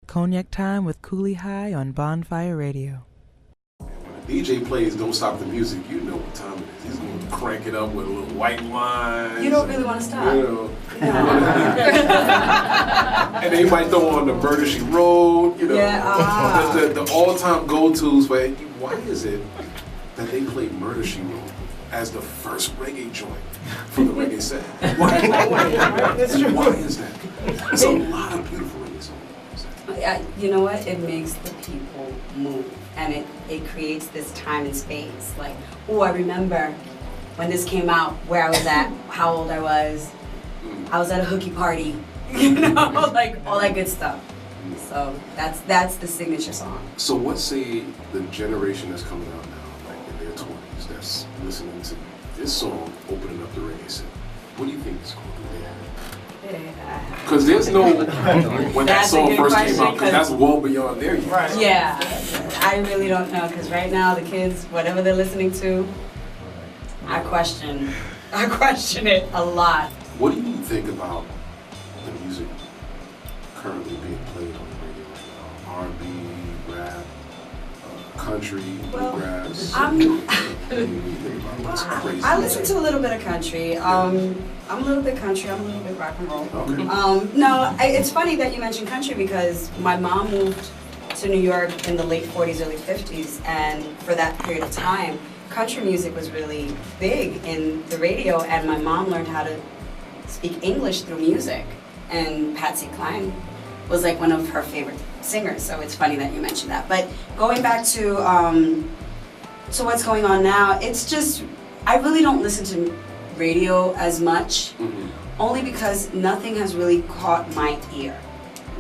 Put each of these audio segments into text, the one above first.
Cognac Time with Coole High on Bonfire Radio. When the DJ plays Don't Stop the Music, you know what time it is. He's going to crank it up with a little white line. You don't really want to stop. You know. And they might throw on the Murder, She Wrote, you know. Yeah, the all-time go-tos for why is it that they play Murder, She Wrote as the first reggae joint from the reggae set? Why is that? There's a lot of beautiful reggae songs. You know what? It makes the people move, and it creates this time and space. Like, oh, I remember when this came out, where I was at, how old I was. I was at a hooky party, you know, like all that good stuff. So that's the signature song. So what say the generation that's coming out now, like in their 20s, that's listening to this song, opening up the reggae set? What do you think is going to do there? Because there's no, when that song first came out, because that's well beyond their years. Right. Yeah, I really don't know, because right now the kids, whatever they're listening to, I question it a lot. What do you think about the music currently being played on the radio right now? R&B, rap, country, bluegrass? I listen to a little bit of country. I'm a little bit country, I'm a little bit rock and roll. Okay. It's funny that you mentioned country because my mom moved to New York in the late 40s, early 50s, and for that period of time, country music was really big in the radio, and my mom learned how to speak English through music, and Patsy Cline was like one of her favorite singers, so it's funny that you mentioned that. But going back to what's going on now, it's just, I really don't listen to radio as much, only because nothing has really caught my ear.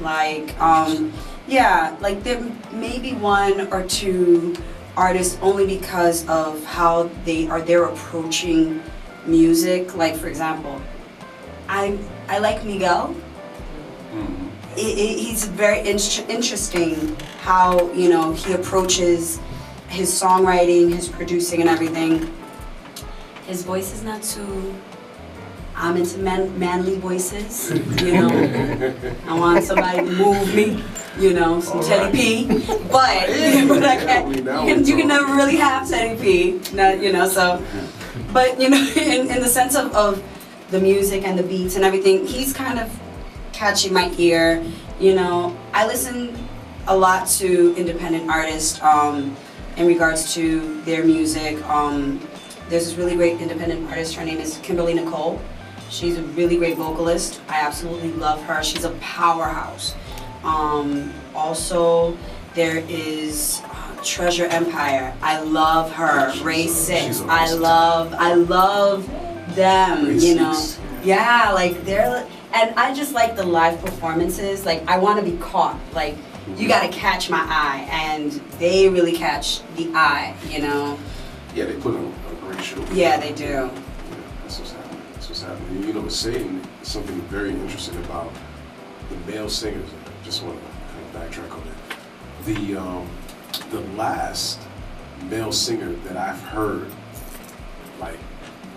Like, like there may be one or two artists only because of how they're approaching music. Like, for example, I like Miguel. He's very interesting how, you know, he approaches his songwriting, his producing and everything. His voice is not too, I'm into manly voices, you know. I want somebody to move me, you know, some Teddy P. But I can't, you can never really have Teddy P, you know, so. But, you know, in the sense of the music and the beats and everything, he's kind of catching my ear, you know. I listen a lot to independent artists in regards to their music. There's this really great independent artist, her name is Kimberly Nicole. She's a really great vocalist. I absolutely love her. She's a powerhouse. Also, there is Treasure Empire. I love her. Ray 6. I love them, you know. Yeah, like they're, and I just like the live performances. Like, I want to be caught. Like, you got to catch my eye, and they really catch the eye, you know. Yeah, they put on a great show. Yeah, they do. Yeah, that's what's happening. That's what's happening. You know, saying something very interesting about the male singers. I just want to kind of backtrack on that. The last male singer that I've heard, like,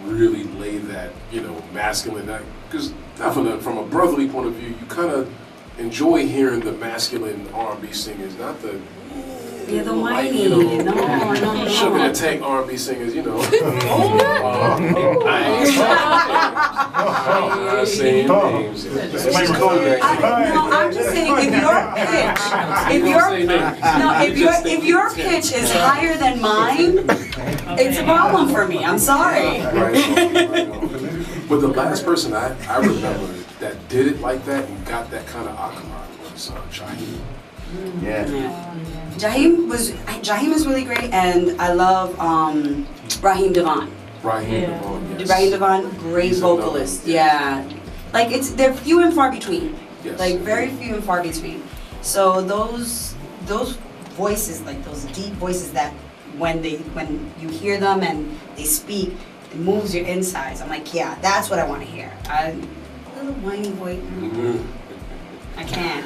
really lay that, you know, masculine, because from a brotherly point of view, you kind of enjoy hearing the masculine R&B singers, not the the whiny, like, you know, no. Sugar and Tank R&B singers, you know. I ain't saying names. I'm just saying, if your pitch is higher than mine, it's a problem for me. I'm sorry. Right. But the last person I remember that did it like that and got that kind of accolade was Jaheim. Yeah. Jaheim is really great, and I love Raheem Devon. Raheem Devon, yes. Raheem Devon, great vocalist. Yeah, like they're few and far between. Yes. Like very few and far between. So those voices, like those deep voices that when you hear them and they speak, it moves your insides. I'm like, yeah, that's what I want to hear. A little whiny voice. I can't.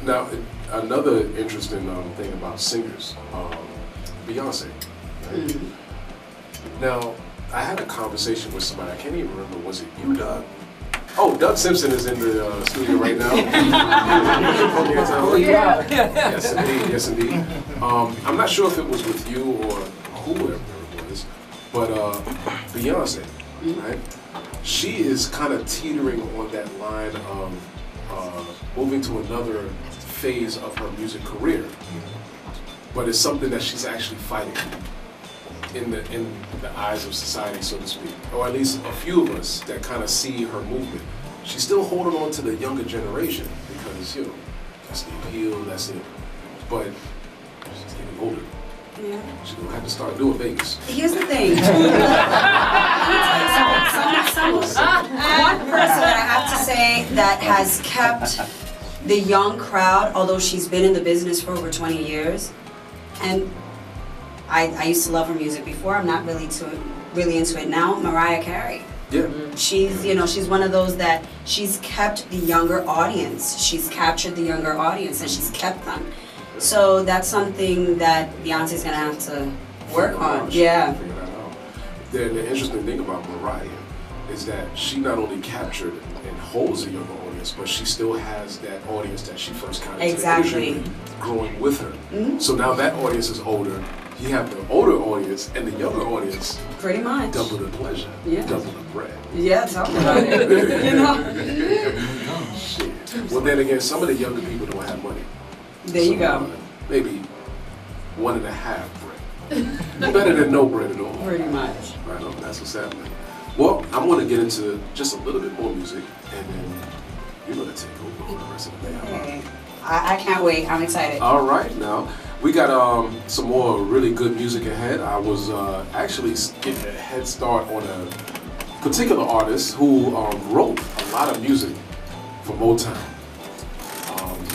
Now, another interesting thing about singers, Beyonce. Right? Now, I had a conversation with somebody, I can't even remember, was it you, Doug? Oh, Doug Simpson is in the studio right now. Yes, indeed. Yes, indeed. I'm not sure if it was with you or whoever it was, but Beyonce, right? She is kind of teetering on that line of moving to another phase of her music career, but it's something that she's actually fighting in the eyes of society, so to speak, or at least a few of us that kind of see her movement. She's still holding on to the younger generation because, you know, that's the appeal, that's it. But she's getting older. Yeah. She's gonna have to start doing Vegas. Here's the thing. One person that I have to say that has kept the young crowd, although she's been in the business for over 20 years, and I used to love her music before. I'm not really into it now. Mariah Carey. Yeah. She's, you know, she's one of those that she's kept the younger audience. She's captured the younger audience and she's kept them. So that's something that Beyonce's gonna have to work on. Yeah. Figure that out. The interesting thing about Mariah is that she not only captured and holds a younger audience, but she still has that audience that she first kind of Exactly. growing with her. Mm-hmm. So now that audience is older. You have the older audience and the younger audience. Pretty much. Double the pleasure. Yeah. Double the bread. Yeah, talk about it. You know? Shit. Well, then again, some of the younger people don't have money. There you go. Maybe 1.5 bread. Better than no bread at all. Pretty much. Right on, that's what's happening. Well, I want to get into just a little bit more music, and then you're going to take over the rest of the day. Hey, I can't wait. I'm excited. All right, now. We got some more really good music ahead. I was actually getting a head start on a particular artist who wrote a lot of music for Motown.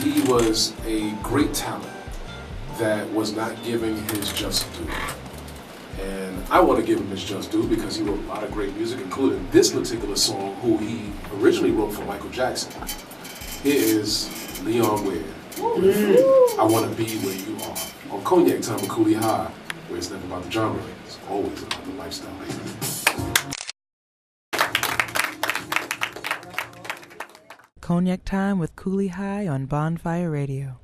He was a great talent that was not giving his just due. And I want to give him his just due because he wrote a lot of great music, including this particular song, who he originally wrote for Michael Jackson. Here is Leon Ware. I want to be where you are. On Cognac time with Coole High, where it's never about the genre, it's always about the lifestyle. Cognac time with Coole High on Bonfire Radio.